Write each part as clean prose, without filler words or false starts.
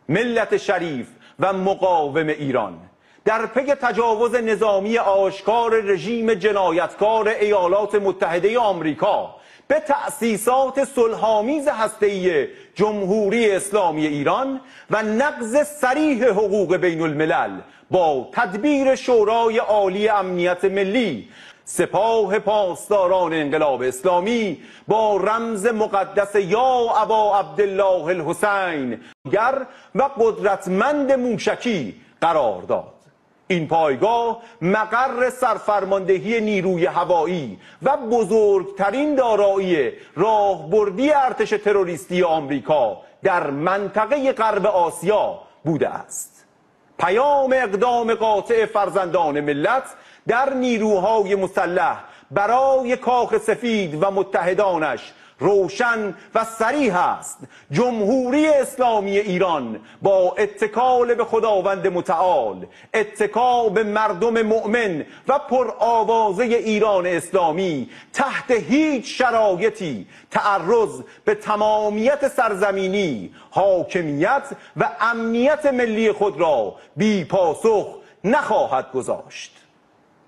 ملت شریف و مقاوم ایران در پی تجاوز نظامی آشکار رژیم جنایتکار ایالات متحده آمریکا به تأسیسات صلح‌آمیز هسته‌ای جمهوری اسلامی ایران و نقض صریح حقوق بین الملل با تدبیر شورای عالی امنیت ملی، سپاه پاسداران انقلاب اسلامی با رمز مقدس یا ابا عبدالله الحسین گر و قدرتمند موشکی قرار داد. این پایگاه مقر سرفرماندهی نیروی هوایی و بزرگترین دارایی راهبردی ارتش تروریستی آمریکا در منطقه غرب آسیا بوده است. پیام اقدام قاطع فرزندان ملت در نیروهای مسلح برای کاخ سفید و متحدانش روشن و صریح است. جمهوری اسلامی ایران با اتکال به خداوند متعال، اتکا به مردم مؤمن و پرآوازه ایران اسلامی تحت هیچ شرایطی تعرض به تمامیت سرزمینی، حاکمیت و امنیت ملی خود را بی پاسخ نخواهد گذاشت.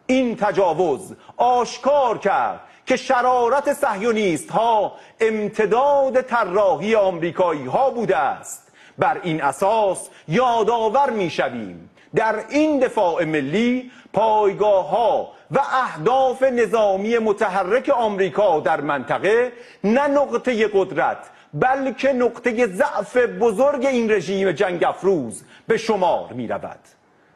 این تجاوز آشکار کرد که شرارت صهیونیست ها امتداد طراحی آمریکایی ها بوده است. بر این اساس یادآور می شویم در این دفاع ملی پایگاه ها و اهداف نظامی متحرک آمریکا در منطقه نه نقطه قدرت بلکه نقطه ضعف بزرگ این رژیم جنگ افروز به شمار می رود.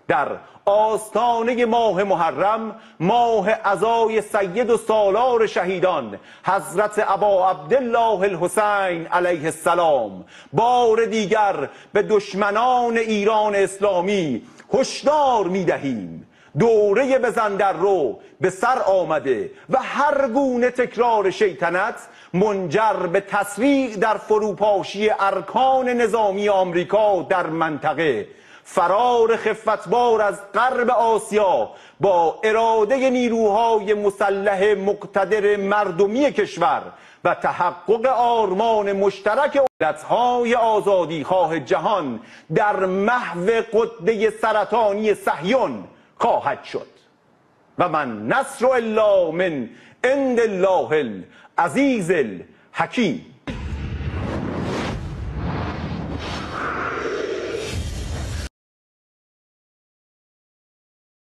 در آستانه ماه محرم، ماه عزای سید و سالار شهیدان حضرت ابا عبدالله الحسین علیه السلام، بار دیگر به دشمنان ایران اسلامی هشدار می‌دهیم دوره بزن در رو به سر آمده و هر گونه تکرار شیطنت منجر به تسریع در فروپاشی ارکان نظامی آمریکا در منطقه، فرار خفتبار از غرب آسیا با اراده نیروهای مسلح مقتدر مردمی کشور و تحقق آرمان مشترک ملت‌های آزادیخواه جهان در محو غده سرطانی صهیون خواهد شد. و من نصر الا من عند الله العزیز الحکیم.